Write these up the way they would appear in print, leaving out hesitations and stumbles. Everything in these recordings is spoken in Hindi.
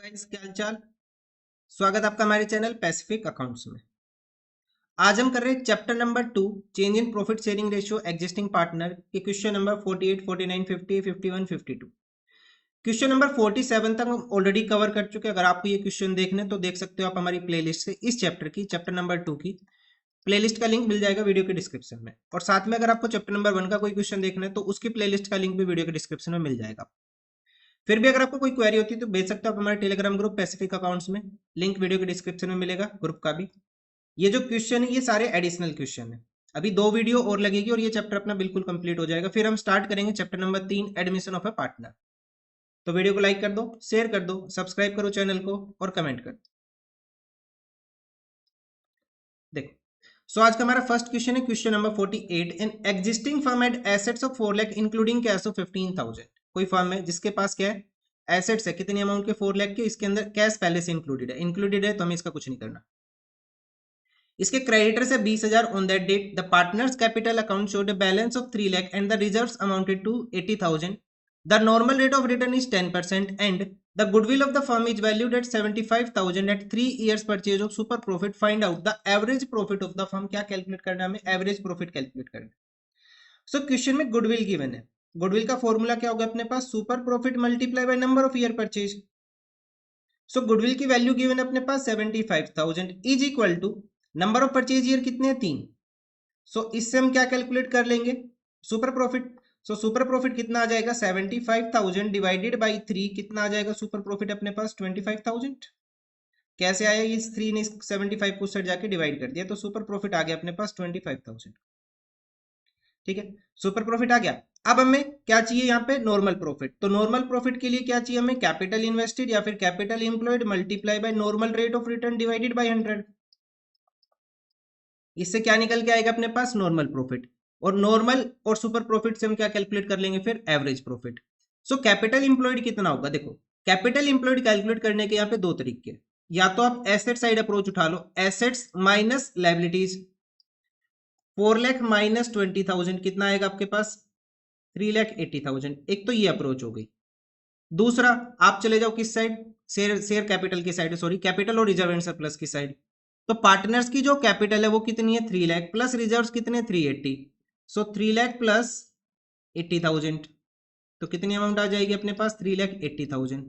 गाइस, क्या हालचाल। स्वागत आपका हमारे चैनल पैसिफिक अकाउंट्स में। आज हम कर रहे हैं chapter number 2 change in profit sharing ratio existing partner के क्वेश्चन नंबर 48, 49, 50, 51, 52। क्वेश्चन नंबर 47 तक हम ऑलरेडी कवर कर चुके हैं। अगर आपको ये क्वेश्चन देखने तो देख सकते हो आप हमारी प्लेलिस्ट से इस चैप्टर की चैप्टर नंबर 2 की प्लेलिस्ट का लिंक मिल जाएगा वीडियो के डिस्क्रिप्शन में। और साथ में अगर आपको चैप्टर नंबर 1 का कोई क्वेश्चन देखना है तो उसकी प्लेलिस्ट का लिंक भी वीडियो के डिस्क्रिप्शन में मिल जाएगा। फिर भी अगर आपको कोई क्वेरी होती है तो भेज सकते हो आप हमारे टेलीग्राम ग्रुप पैसिफिक अकाउंट्स में। लिंक वीडियो के डिस्क्रिप्शन में मिलेगा ग्रुप का भी। ये जो क्वेश्चन है ये सारे एडिशनल क्वेश्चन है। अभी 2 वीडियो और लगेगी और ये चैप्टर अपना बिल्कुल कंप्लीट हो जाएगा। फिर हम स्टार्ट करेंगे chapter number 3 admission of A partner. तो वीडियो को लाइक कर दो, शेयर कर दो, सब्सक्राइब करो चैनल को और कमेंट कर दो। देखो, सो आज का हमारा फर्स्ट क्वेश्चन है question number 48। In existing firm had assets of 4 lakh including cash of 15,000। कोई फर्म है जिसके पास क्या है, एसेट्स है, कितनी अमाउंट के 4 लाख के, इसके अंदर कैश पहले से इंक्लूडेड है तो हमें इसका कुछ नहीं करना। इसके क्रेडिटर्स है 20,000 on that date. The partners capital account showed a balance of 3 lakh and the reserves amounted to 80,000। The normal rate of return is 10% and the goodwill of the firm is valued at 75,000 at 3 years purchase of super profit. Find out the average profit of the firm. क्या कैलकुलेट करना है हमें, एवरेज प्रॉफिट कैलकुलेट करना है। सो क्वेश्चन में गुडविल गिवन है। गुडविल का फॉर्मूला क्या होगा अपने पास, super profit multiply by number of year purchase. So goodwill की वैल्यू गिवन है अपने पास 75,000 is equal to number of purchase year कितने हैं, 3। सो इससे हम क्या कैलकुलेट कर लेंगे, super profit. So super profit कितना आ जाएगा, 75,000 डिवाइडेड बाई 3 कितना आ जाएगा सुपर प्रॉफिट अपने पास, 25,000। कैसे आया, इस 3 ने 75 को साइड जाके डिवाइड कर दिया तो सुपर प्रॉफिट आ गया अपने पास 25,000। ठीक है, सुपर प्रॉफिट आ गया। अब हमें क्या चाहिए यहाँ पे, नॉर्मल प्रॉफिट। तो नॉर्मल प्रॉफिट के लिए क्या चाहिए हमें, कैपिटल इन्वेस्टेड या फिर capital employed multiply by normal rate of return divided by 100। इससे क्या निकल के आएगा अपने पास, नॉर्मल प्रॉफिट। और नॉर्मल और सुपर प्रॉफिट से हम क्या कैलकुलेट कर लेंगे फिर, average profit. So capital employed कितना होगा, देखो कैपिटल इंप्लॉयड कैलकुलेट करने के यहाँ पे 2 तरीके। या तो आप एसेट साइड अप्रोच उठा लो, assets minus liabilities. 4 lakh minus 20,000 कितना आएगा आपके पास, 3,80,000। एक तो ये अप्रोच हो गई। दूसरा आप चले जाओ किस साइड, शेयर कैपिटल की साइड, सॉरी कैपिटल और रिजर्व एंड सरप्लस की साइड। तो पार्टनर्स की जो कैपिटल है वो कितनी है, 3 लाख प्लस रिजर्व्स कितने, 380। सो 3 लाख प्लस 80,000 तो कितनी अमाउंट आ जाएगी अपने पास, 3,80,000।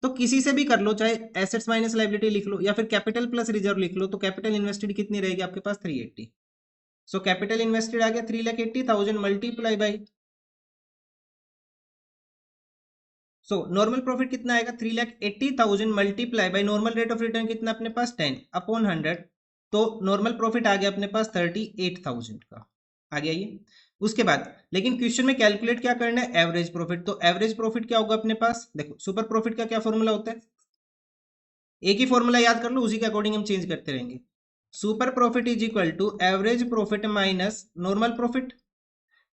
तो किसी से भी कर लो, चाहे एसेट्स माइनस लायबिलिटी लिख लो या फिर कैपिटल प्लस रिजर्व लिख लो, तो कैपिटल इन्वेस्टेड कितनी रहेगी आपके पास, 380। सो कैपिटल इन्वेस्टेड आ गया 3,80,000 multiply by, so normal profit कितना आएगा, 3,80,000 multiply by normal rate of return कितना अपने पास, 10/100। तो नॉर्मल प्रॉफिट आ गया अपने पास 38,000 का आ गया ये। उसके बाद लेकिन क्वेश्चन में कैलकुलेट क्या करना है, एवरेज प्रॉफिट। तो एवरेज प्रॉफिट क्या होगा अपने पास, देखो सुपर प्रॉफिट का क्या फॉर्मूला होता है, एक ही फॉर्मूला याद कर लो, उसी के अकॉर्डिंग हम चेंज करते रहेंगे। Super profit is equal to average profit minus normal profit.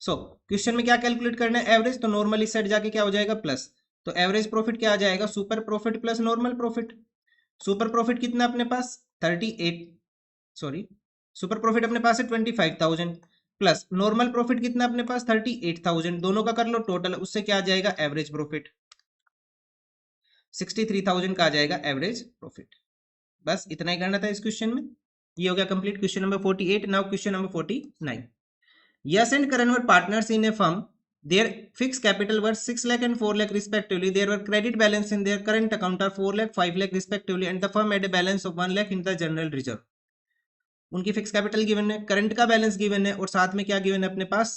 So question में क्या कैलकुलेट करना है, एवरेज। तो नॉर्मल इस साइड जाके क्या हो जाएगा, प्लस। तो एवरेज प्रॉफिट क्या आ जाएगा, super profit plus normal profit. Super profit कितना अपने पास 38, सॉरी सुपर प्रॉफिट अपने पास है 25,000 प्लस नॉर्मल प्रॉफिट कितना अपने पास 38,000। दोनों का कर लो टोटल, उससे क्या आ जाएगा, एवरेज प्रॉफिट 63,000 का आ जाएगा एवरेज प्रॉफिट। बस इतना ही करना था इस क्वेश्चन में। ये हो गया complete question number 48। Now question number 49। Yes and Karan were partners in a firm. Their fixed capital were 6 lakh and 4 lakh respectively. There were credit balance in their current account are 4 lakh, 5 lakh respectively, and the firm had a balance of 1 lakh in the general reserve. उनकी फिक्स कैपिटल गिवन है, करंट का बैलेंस गिवन है और साथ में क्या गिवन है अपने पास,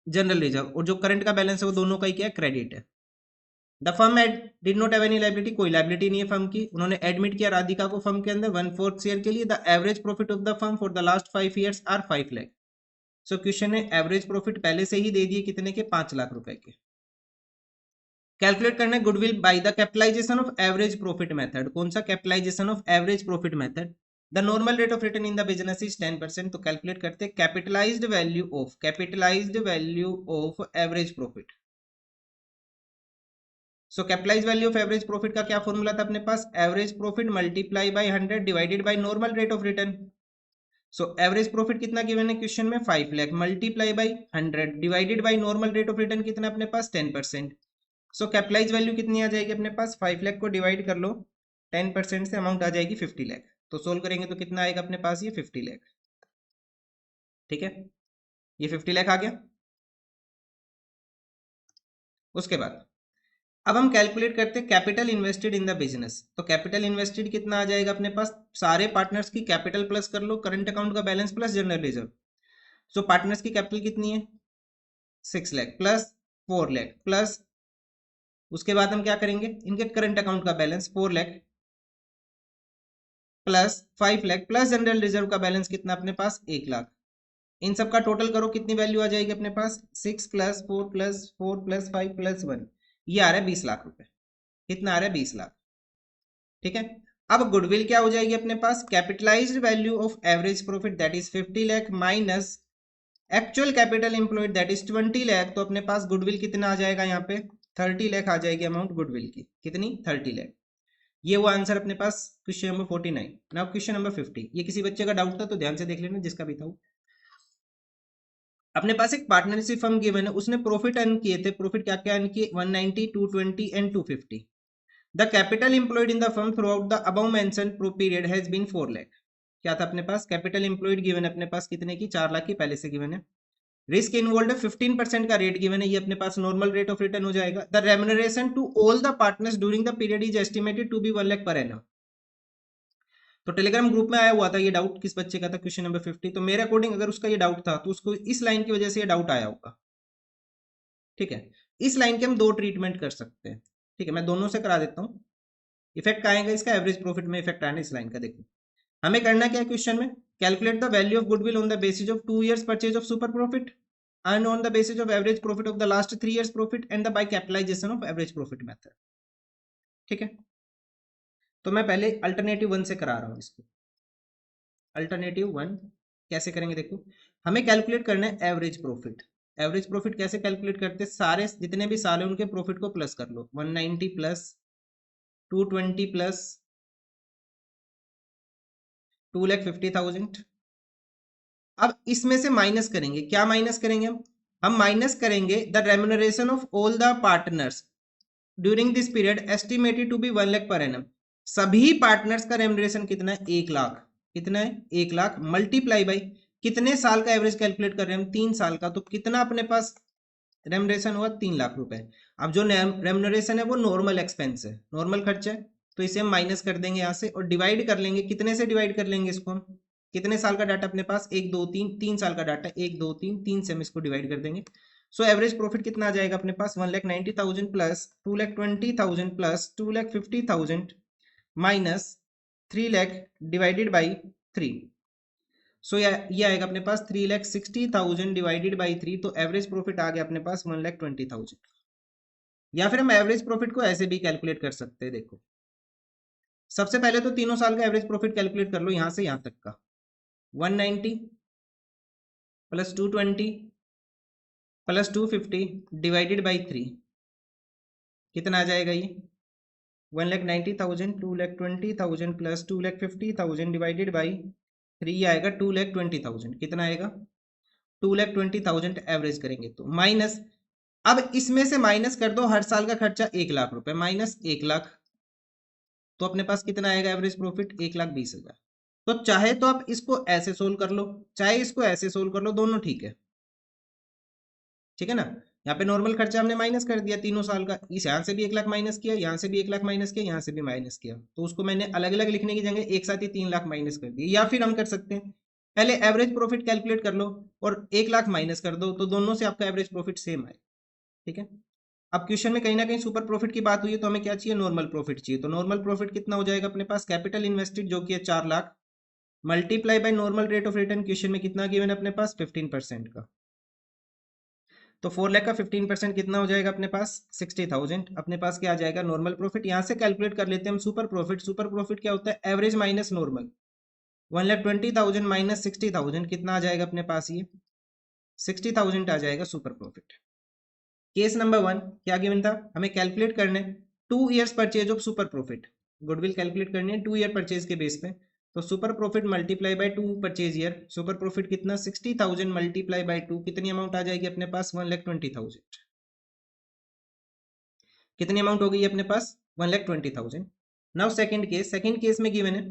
जनरल रिजर्व। और जो करंट का बैलेंस है वो दोनों का ही क्या है, क्रेडिट है। The firm did not have any liability, कोई लायबिलिटी नहीं है फर्म की। उन्होंने एडमिट किया राधिका को फर्म के अंदर 1/4 शेयर के लिए। The average profit of the firm for the last 5 years are 5 lakh। So question ने एवरेज प्रॉफिट पहले से ही दे दिए कितने के, 5 लाख रुपए के। कैलकुलेट करना है goodwill by the capitalization of average profit method. कौन सा, capitalization of average profit method. The normal rate of return in the business is 10%। तो कैलकुलेट करते हैं capitalized value of average profit. So capitalize value of average profit का क्या फॉर्मूला था अपने पास, average profit multiply by 100 divided by normal rate of return. So average profit कितना गिवन है क्वेश्चन में, 5 lakh multiply by 100 divided by normal rate of return कितना अपने पास, 10%। सो कैपिटलाइज वैल्यू कितनी आ जाएगी अपने पास, 5 लाख को डिवाइड कर लो 10% से अमाउंट आ जाएगी 50 लाख। तो सोल्व करेंगे तो कितना आएगा अपने पास, ये 50 लाख। ठीक है, ये 50 लाख आ गया। उसके बाद अब हम कैलकुलेट करते हैं capital invested in the business. तो कैपिटल इन्वेस्टेड कितना आ जाएगा अपने पास, सारे पार्टनर्स की कैपिटल प्लस कर लो करंट अकाउंट का बैलेंस प्लस जनरल रिजर्व। सो पार्टनर्स की कैपिटल कितनी है, 6 लाख प्लस 4 लाख प्लस, उसके बाद हम क्या करेंगे, इनके करंट अकाउंट का balance 4 lakh plus 5 lakh plus general reserve का बैलेंस कितना अपने पास 1 लाख। इन सब का टोटल करो, कितनी वैल्यू आ जाएगी अपने पास, 6 प्लस 4 प्लस 4 प्लस 5 प्लस 1, ये आ रहा है 20 लाख रुपए। कितना आ रहा है, 20 लाख। ठीक है, अब गुडविल क्या हो जाएगी अपने पास, capitalized value of average profit that is 50 lakh minus actual capital employed that is 20 lakh. तो अपने पास गुडविल कितना आ जाएगा, यहाँ पे 30 लाख आ जाएगी अमाउंट गुडविल की, कितनी 30 लाख। ये वो आंसर अपने पास question number 49। Now question number 50, ये किसी बच्चे का डाउट था तो ध्यान से देख लेना, जिसका भी था। अपने पास एक पार्टनरशिप फर्म गिवन है, उसने प्रॉफिट अर्न किए थे, प्रॉफिट क्या क्या अर्न किए, 190, 220 and 250। The capital employed in the firm throughout the above mentioned period has been 4 lakh. क्या था अपने पास, कैपिटल एम्प्लॉयड गिवन है अपने पास कितने की, 4 लाख की पहले से गिवन है। रिस्क इन्वॉल्व है 15% का रेट गिवन है, ये अपने पास नॉर्मल रेट ऑफ रिटर्न हो जाएगा। The remuneration to all the partners during the period is estimated to be 1 lakh per annum. तो टेलीग्राम ग्रुप में आया हुआ था ये डाउट, किस बच्चे का था, क्वेश्चन नंबर 50। तो मेरे अकॉर्डिंग अगर उसका ये डाउट था तो उसको इस लाइन की वजह से ये डाउट आया होगा। ठीक है, इस लाइन के हम दो ट्रीटमेंट कर सकते हैं। ठीक है, मैं दोनों से करा देता हूँ। इफेक्ट आएगा इसका, एवरेज प्रॉफिट में इफेक्ट आना इस लाइन का। देखो हमें करना क्या है क्वेश्चन में, calculate the value of goodwill on the basis of 2 years purchase of super profit and on the basis of average profit of the last 3 years profit and the by capitalization of average profit method। ठीक है, तो मैं पहले अल्टरनेटिव 1 से करा रहा हूं इसको। अल्टरनेटिव 1 कैसे करेंगे, देखो हमें कैलकुलेट करना है एवरेज प्रॉफिट। एवरेज प्रॉफिट कैसे कैलकुलेट करते हैं, सारे जितने भी साल है उनके प्रॉफिट को प्लस कर लो, 190 प्लस 220 प्लस 2,50,000। अब इसमें से माइनस करेंगे, क्या माइनस करेंगे हम माइनस करेंगे the remuneration of all the partners during this period estimated to be 1 lakh per annum. सभी पार्टनर्स का रेम्यूनरेशन कितना है, 1 लाख। कितना है, 1 लाख मल्टीप्लाई बाई कितने साल का एवरेज कैलकुलेट कर रहे हैं हम, 3 साल का। तो कितना अपने पास रेम्यूनरेशन हुआ, 3 लाख रुपए। अब जो रेम्यूनरेशन है वो नॉर्मल एक्सपेंस है, नॉर्मल खर्चा है, तो इसे हम माइनस कर देंगे यहाँ से और डिवाइड कर लेंगे, कितने से डिवाइड कर लेंगे इसको हम, कितने साल का डाटा अपने पास, 1 2 3, 3 साल का डाटा, 1 2 3, 3 से हम इसको डिवाइड कर देंगे। सो एवरेज प्रॉफिट कितना आ जाएगा अपने पास, 1,90,000 plus 2,20,000 plus 2,50,000 minus 3 lakh divided by 3। सो ये आएगा अपने पास 3,60,000 डिवाइडेड बाई 3। तो एवरेज प्रॉफिट आ गया अपने पास 1,20,000। या फिर हम एवरेज प्रॉफिट को ऐसे भी कैलकुलेट कर सकते हैं। देखो सबसे पहले तो तीनों साल का एवरेज प्रॉफिट कैलकुलेट कर लो, यहां से यहां तक का, 190 प्लस 220 प्लस 250 डिवाइडेड बाई 3, कितना आ जाएगा ये, 1,90,000 2,20,000 प्लस 2,50,000 डिवाइडेड बाई 3, ये आएगा 2,20,000। कितना आएगा, 2,20,000 एवरेज करेंगे तो माइनस, अब इसमें से माइनस कर दो हर साल का खर्चा 1 लाख रुपए, माइनस 1 लाख। तो अपने पास कितना आएगा एवरेज प्रॉफिट, 1,20,000। तो चाहे तो आप इसको ऐसे सोल्व कर लो, चाहे इसको ऐसे सोल्व कर लो, दोनों ठीक है। ठीक है ना, यहाँ पे नॉर्मल खर्चा हमने माइनस कर दिया तीनों साल का, इस यहाँ से भी 1 लाख माइनस किया, यहाँ से भी 1 लाख माइनस किया, यहाँ से भी माइनस किया। तो उसको मैंने अलग अलग लिखने की जगह एक साथ ही 3 लाख माइनस कर दिया। या फिर हम कर सकते हैं पहले एवरेज प्रॉफिट कैलकुलेट कर लो और 1 लाख माइनस कर दो, तो दोनों से आपका एवरेज प्रॉफिट सेम आए। ठीक है, अब क्वेश्चन में कहीं ना कहीं सुपर प्रॉफिट की बात हुई है, तो हमें क्या चाहिए, नॉर्मल प्रॉफिट चाहिए। तो नॉर्मल प्रॉफिट कितना हो जाएगा अपने पास, कैपिटल इन्वेस्टेड जो कि है 4 lakh multiply by normal rate of return, question में कितना गिवन है अपने पास, 15% का। तो 4 लाख का 15% कितना हो जाएगा अपने पास, 60,000। अपने पास क्या आ जाएगा, नॉर्मल प्रॉफिट। यहाँ से कैलकुलेट कर लेते हैं हम सुपर प्रॉफिट। सुपर प्रॉफिट क्या होता है, एवरेज माइनस नॉर्मल। 1,20,000 माइनस 60,000 कितना आ जाएगा अपने पास, ये 60,000 आ जाएगा सुपर प्रॉफिट। केस नंबर 1 क्या गिवन था, हमें कैलकुलेट करने 2 years purchase of super profit. Goodwill calculate करनी है 2 year परचेज के बेस पे। तो super profit multiply bye 2 purchase year, super profit कितना, 60,000 मल्टीप्लाई बाय 2, कितनी अमाउंट आ जाएगी अपने पास, 1,20,000। कितनी अमाउंट हो गई अपने पास, 1,20,000। नाउ सेकंड केस में गिवन है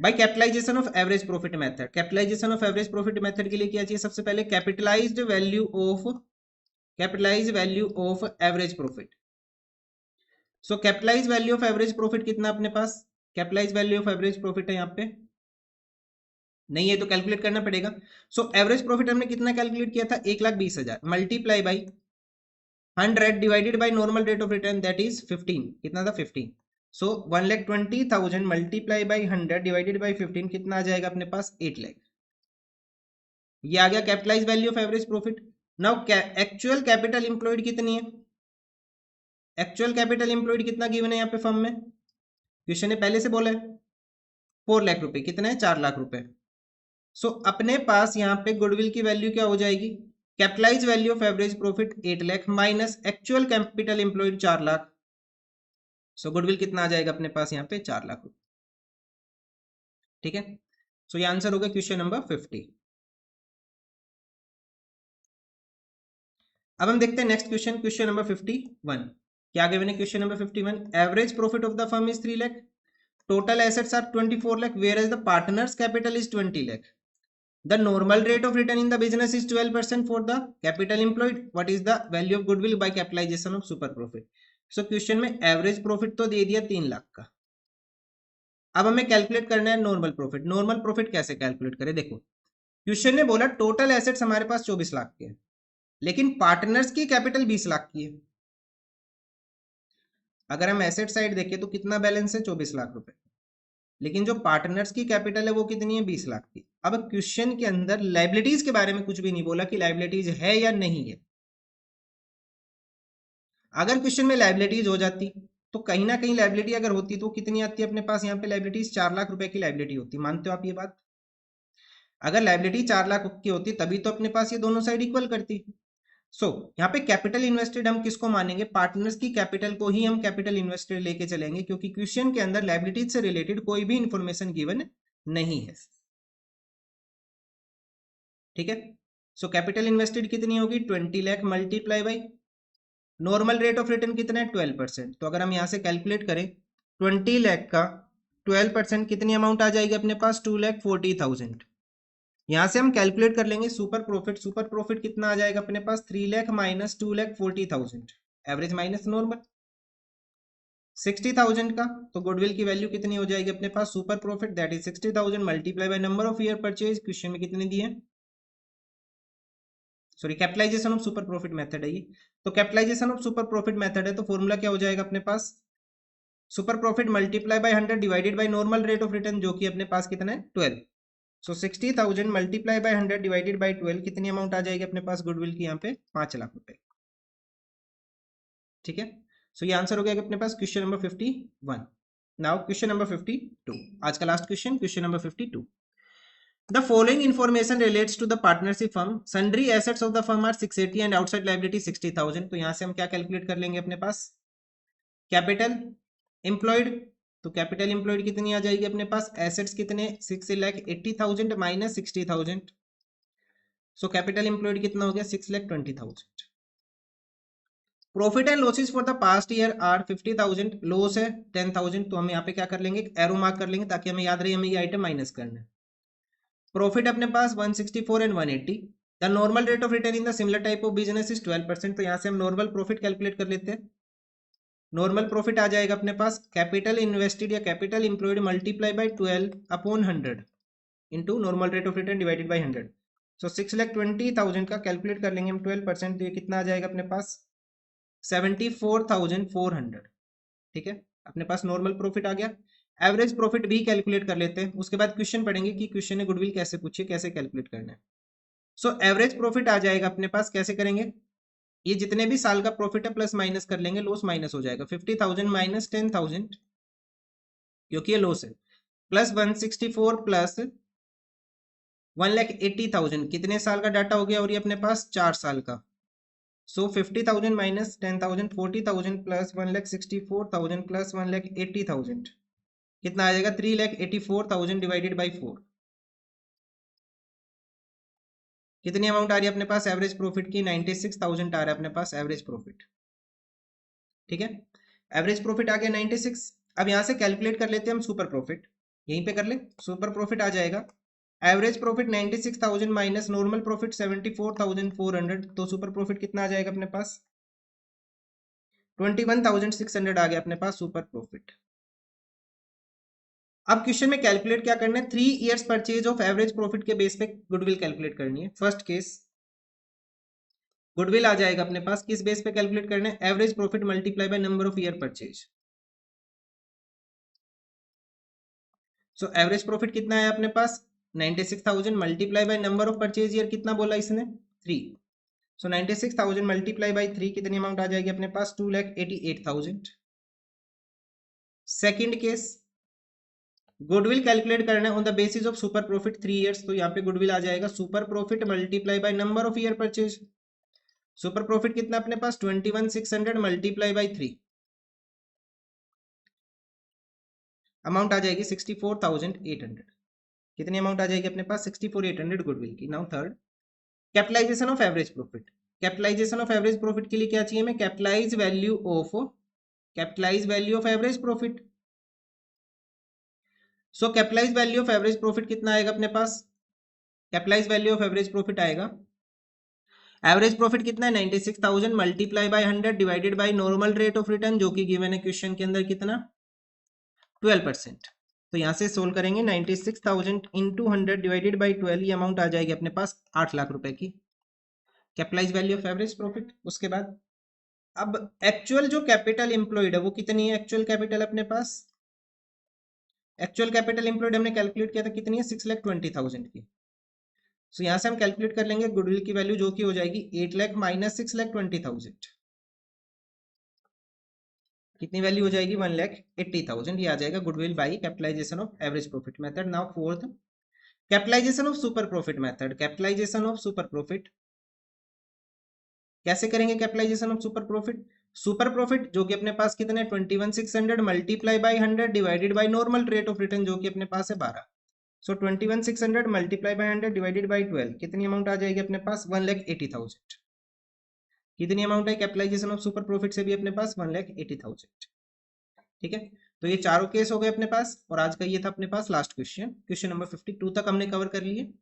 by capitalization of average profit method. Capitalisation of average profit method के लिए क्या चाहिए? सबसे पहले capitalized value of average profit. So capitalize value of average profit कितना अपने पास? Capitalize value of average profit है यहाँ पे नहीं है तो कैलकुलेट करना पड़ेगा। सो एवरेज प्रॉफिट हमने कितना कैलकुलेट किया था? 1,20,000 multiply by 100 divided by normal rate of return that is 15। कितना था? 15। सो 1,20,000 मल्टीप्लाई बाई 100 डिवाइडेड बाई 15 कितना आ जाएगा अपने पास? 8 लाख। ये आ गया capitalise value of average profit. Now actual capital employed कितनी है? एक्चुअल कैपिटल इंप्लॉयड कितना गिवन है यहाँ पे फर्म में? क्वेश्चन ने पहले से बोला है 4 लाख रुपए। कितना है? 4 लाख रुपए। सो अपने पास यहाँ पे गुडविल की वैल्यू क्या हो जाएगी? Capitalise value of average profit 8 lakh minus actual capital employed 4 lakh. So goodwill कितना आ जाएगा अपने पास यहाँ पे? 4 लाख रुपए। ठीक है, सो ये आंसर होगा क्वेश्चन नंबर 50। अब हम देखते हैं नेक्स्ट क्वेश्चन, क्वेश्चन नंबर 51। क्या गिवन है question number 51? Average profit of the firm is 3 lakh, total assets are 24 lakh, whereas the partners capital is 20 lakh. The normal rate of return in the business is 12% for the capital employed. What is the value of goodwill by capitalization of super profit? So question में एवरेज प्रॉफिट तो दे दिया 3 लाख का। अब हमें कैलकुलेट करना है नॉर्मल प्रॉफिट। नॉर्मल प्रॉफिट कैसे कैलकुलेट करें? देखो क्वेश्चन ने बोला टोटल एसेट्स हमारे पास 24 लाख के हैं, लेकिन पार्टनर्स की कैपिटल 20 लाख की है। अगर हम एसेट साइड देखें तो कितना बैलेंस है? 24 लाख रुपए। लेकिन जो पार्टनर्स की कैपिटल है वो कितनी है? 20 लाख की। अब क्वेश्चन के अंदर लाइबिलिटीज के बारे में कुछ भी नहीं बोला कि लाइबिलिटीज है या नहीं है। अगर क्वेश्चन में लाइबिलिटीज हो जाती तो कहीं ना कहीं लाइबिलिटी अगर होती तो कितनी आती है अपने पास? यहाँ पे लाइबिलिटीज 4 लाख रुपए की लाइबिलिटी होती। मानते हो आप ये बात? अगर लाइबिलिटी 4 लाख की होती तभी तो अपने पास ये दोनों साइड इक्वल करती। सो यहाँ पे कैपिटल इन्वेस्टेड हम किसको मानेंगे? पार्टनर्स की कैपिटल को ही हम कैपिटल इन्वेस्टेड लेके चलेंगे, क्योंकि क्वेश्चन के अंदर लाइबिलिटीज से रिलेटेड कोई भी इंफॉर्मेशन गिवन नहीं है। ठीक है, सो कैपिटल इन्वेस्टेड कितनी होगी? 20 lakh multiply by normal rate of return कितना है? 12%। तो अगर हम यहाँ से कैलकुलेट करें 20 लाख का 12% कितनी अमाउंट आ जाएगी अपने पास? 2,40,000। यहाँ से हम कैलकुलेट कर लेंगे सुपर प्रॉफिट। सुपर प्रॉफिट कितना आ जाएगा अपने पास? 3 lakh minus 2,40,000, average minus normal 60,000 का। तो गुडविल की वैल्यू कितनी हो जाएगी अपने पास? Super profit that is 60,000 multiply by number of year purchase. Question में कितने दिए? Sorry, capitalization of super profit method है ये। तो capitalization of super profit method है तो फॉर्मूला क्या हो जाएगा अपने पास? Super profit multiply by 100 divided by normal rate of return, जो कि अपने पास कितना है? 12। So 60,000 multiply by 100 divided by 12 कितनी अमाउंट आ जाएगी अपने पास गुडविल की? यहाँ पे 5 लाख रुपए। ठीक है, सो ये आंसर हो गया अपने पास question number 51। Now question number 52, आज का last question, question number 52। The following information relates to the partnership firm. Sundry assets of the firm are 680 and outside liability 60,000. तो यहां से हम क्या कैलकुलेट कर लेंगे अपने पास? Capital employed. तो कैपिटल एम्प्लॉयड कितनी आ जाएगी अपने पास? एसेट्स कितने? 6,80,000 माइनस 60,000। सो कैपिटल एम्प्लॉयड कितना हो गया? 6,20,000। Profit and losses for the past year are 50,000, loss है 10,000। तो हम यहाँ पे क्या कर लेंगे? एरो मार्क कर लेंगे ताकि हमें याद रहे हमें ये आइटम माइनस करना है। प्रॉफिट अपने पास 164 and 180। The normal rate of return in the similar type of business is 12%। तो यहाँ से हम नॉर्मल प्रॉफिट कैलकुलेट कर लेते हैं। नॉर्मल प्रॉफिट आ जाएगा अपने पास कैपिटल इन्वेस्टेड या capital employed multiply by 12 upon 100 into normal rate of return divided by 100। सो 6,20,000 का कैलकुलेट कर लेंगे हम 12%, तो ये कितना आ जाएगा अपने पास? 74,400। ठीक है, अपने पास नॉर्मल प्रॉफिट आ गया। एवरेज प्रॉफिट भी कैलकुलेट कर लेते हैं, उसके बाद क्वेश्चन पढ़ेंगे कि क्वेश्चन ने गुडविल कैसे पूछी, कैसे कैलकुलेट करना है। सो एवरेज प्रॉफिट आ जाएगा अपने पास, कैसे करेंगे? ये जितने भी साल का प्रॉफिट है प्लस माइनस कर लेंगे, लॉस माइनस हो जाएगा। 50,000 माइनस 10,000 क्योंकि ये लॉस है, प्लस 164 प्लस 1,80,000 कितने साल का डाटा हो गया? और ये अपने पास 4 साल का। सो 50,000 माइनस 10,000 40,000 प्लस 1,64,000 प्लस 1,80,000 कितना आ जाएगा? 3,84,000 डिवाइडेड बाई 4। कितनी अमाउंट आ रही है अपने पास एवरेज प्रॉफिट की? 96,000 आ रहा है अपने पास एवरेज प्रॉफिट। ठीक है, एवरेज प्रॉफिट आ गया 96। अब यहां से कैलकुलेट कर लेते हैं हम सुपर प्रॉफिट, यहीं पे कर ले। सुपर प्रॉफिट आ जाएगा average profit 96,000 minus normal profit 74,400, तो सुपर प्रॉफिट कितना आ जाएगा अपने पास 21,600 आ गया अपने पास सुपर प्रॉफिट। अब क्वेश्चन में कैलकुलेट क्या करना है, 3 years purchase of average profit के बेस पे गुडविल कैलकुलेट करनी है। फर्स्ट केस गुडविल आ जाएगा अपने पास, किस बेस पे कैलकुलेट करना है, average profit multiply by number of year purchase. So average profit कितना है अपने पास 96,000 multiply by number of purchase year, कितना बोला इसने 3। सो 96,000 मल्टीप्लाई बाय 3 कितनी अमाउंट आ जाएगी अपने पास 2,88,000। सेकंड केस गुडविल कैलकुलेट करना है on the basis of super profit 3 years, तो यहाँ पे गुडविल आ जाएगा super profit multiply by number of year purchase. Super profit कितना अपने पास 21,600 मल्टीप्लाई बाय 3, अमाउंट आ जाएगी 64,800। कितनी अमाउंट आ जाएगी अपने पास 64,800 गुडविल की। Now third capitalisation of average profit. Capitalisation of average profit के लिए क्या चाहिए हमें, capitalize value of average profit. So capitalize value of average profit कितना आएगा अपने पास, capitalize value of average profit आएगा, एवरेज प्रॉफिट कितना है 96,000 multiply by 100 divided by normal rate of return, जो कि गिवन है क्वेश्चन के अंदर कितना 12%। तो यहां से सोल्व करेंगे 96,000 इंटू 100 डिवाइडेड बाई 12, ये अमाउंट आ जाएगी अपने पास 8 लाख रुपए की capitalise value of average profit. उसके बाद अब एक्चुअल जो कैपिटल एम्प्लॉयड है वो कितनी है, एक्चुअल कैपिटल अपने पास, एक्चुअल कैपिटल एम्प्लॉयड हमने कैलकुलेट किया था कितनी है 6,20,000 की। सो यहां से हम कैलकुलेट कर लेंगे गुडविल की वैल्यू, जो कि हो जाएगी 8 लाख माइनस 6,20,000, कितनी वैल्यू हो जाएगी 1,80,000। ये आ जाएगा goodwill by capitalisation of average profit method. Now fourth capitalisation of super profit method. Capitalisation of super profit कैसे करेंगे, capitalisation of super profit, super profit जो कि अपने पास कितने 21,600 multiply by 100 divided by normal rate of return, जो कि अपने पास है 12। So 21,600 multiply by 100 divided by 12, कितनी अमाउंट आ जाएगी अपने पास 1,80,000। कितनी अमाउंट है कैपिटलाइजेशन ऑफ सुपर प्रॉफिट से भी अपने पास 1,80,000। ठीक है, तो ये चारों केस हो गए अपने पास, और आज का ये था अपने पास लास्ट क्वेश्चन, क्वेश्चन नंबर 52 तक हमने कवर कर लिए।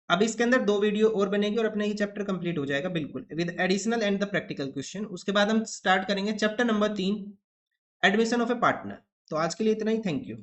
अब इसके अंदर 2 वीडियो और बनेगी और अपना ये चैप्टर कंप्लीट हो जाएगा बिल्कुल with additional and the practical question. उसके बाद हम स्टार्ट करेंगे chapter number 3 admission of A partner. तो आज के लिए इतना ही, थैंक यू।